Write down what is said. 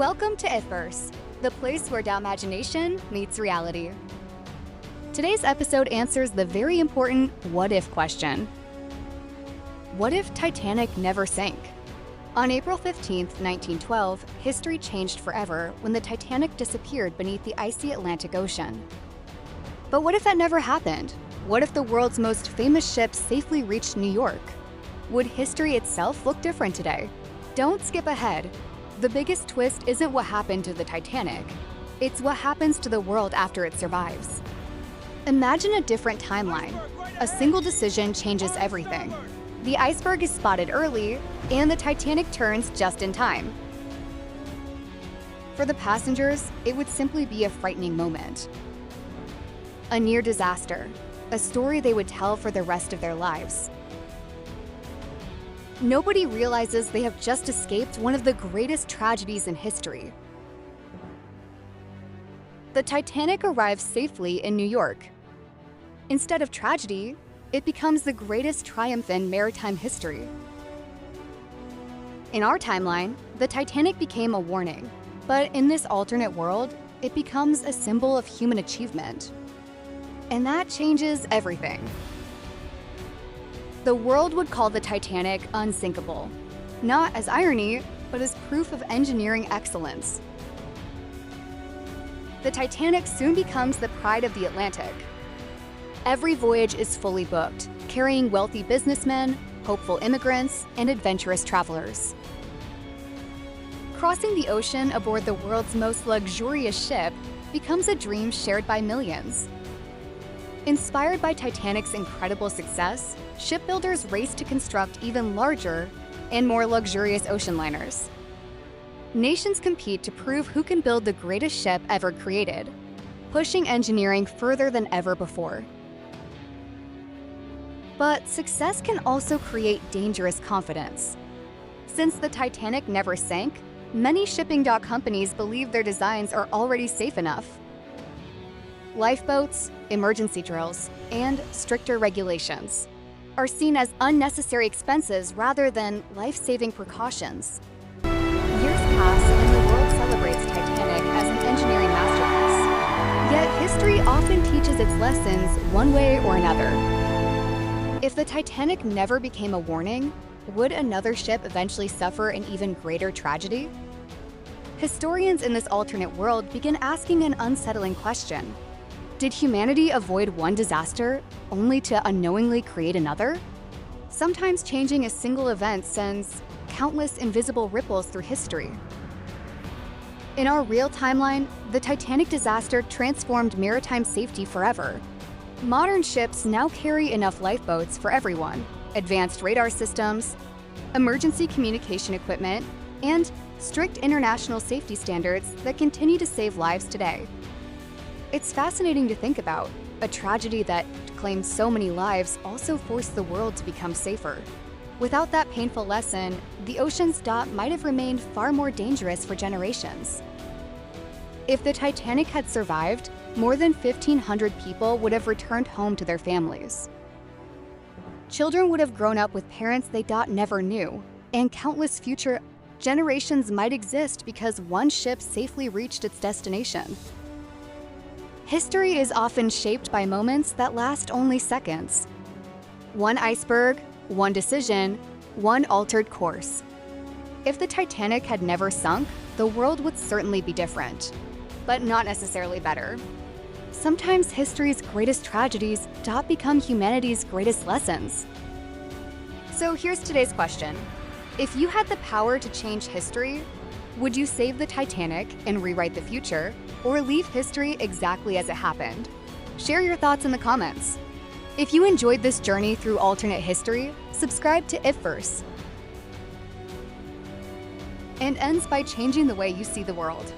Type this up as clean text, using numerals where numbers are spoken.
Welcome to Ifverse, the place where the imagination meets reality. Today's episode answers the very important what-if question. What if Titanic never sank? On April 15, 1912, history changed forever when the Titanic disappeared beneath the icy Atlantic Ocean. But what if that never happened? What if the world's most famous ship safely reached New York? Would history itself look different today? Don't skip ahead. The biggest twist isn't what happened to the Titanic. It's what happens to the world after it survives. Imagine a different timeline. A single decision changes everything. The iceberg is spotted early, and the Titanic turns just in time. For the passengers, it would simply be a frightening moment. A near disaster, a story they would tell for the rest of their lives. Nobody realizes they have just escaped one of the greatest tragedies in history. The Titanic arrives safely in New York. Instead of tragedy, it becomes the greatest triumph in maritime history. In our timeline, the Titanic became a warning, but in this alternate world, it becomes a symbol of human achievement. And that changes everything. The world would call the Titanic unsinkable, not as irony, but as proof of engineering excellence. The Titanic soon becomes the pride of the Atlantic. Every voyage is fully booked, carrying wealthy businessmen, hopeful immigrants, and adventurous travelers. Crossing the ocean aboard the world's most luxurious ship becomes a dream shared by millions. Inspired by Titanic's incredible success, shipbuilders race to construct even larger and more luxurious ocean liners. Nations compete to prove who can build the greatest ship ever created, pushing engineering further than ever before. But success can also create dangerous confidence. Since the Titanic never sank, many shipping dock companies believe their designs are already safe enough. Lifeboats, emergency drills, and stricter regulations are seen as unnecessary expenses rather than life-saving precautions. Years pass and the world celebrates Titanic as an engineering masterpiece. Yet history often teaches its lessons one way or another. If the Titanic never became a warning, would another ship eventually suffer an even greater tragedy? Historians in this alternate world begin asking an unsettling question. Did humanity avoid one disaster only to unknowingly create another? Sometimes changing a single event sends countless invisible ripples through history. In our real timeline, the Titanic disaster transformed maritime safety forever. Modern ships now carry enough lifeboats for everyone, advanced radar systems, emergency communication equipment, and strict international safety standards that continue to save lives today. It's fascinating to think about. A tragedy that claimed so many lives also forced the world to become safer. Without that painful lesson, the ocean's dot might have remained far more dangerous for generations. If the Titanic had survived, more than 1,500 people would have returned home to their families. Children would have grown up with parents they never knew, and countless future generations might exist because one ship safely reached its destination. History is often shaped by moments that last only seconds. One iceberg, one decision, one altered course. If the Titanic had never sunk, the world would certainly be different, but not necessarily better. Sometimes history's greatest tragedies become humanity's greatest lessons. So here's today's question. If you had the power to change history, would you save the Titanic and rewrite the future, or leave history exactly as it happened? Share your thoughts in the comments. If you enjoyed this journey through alternate history, subscribe to Ifverse. And ends by changing the way you see the world.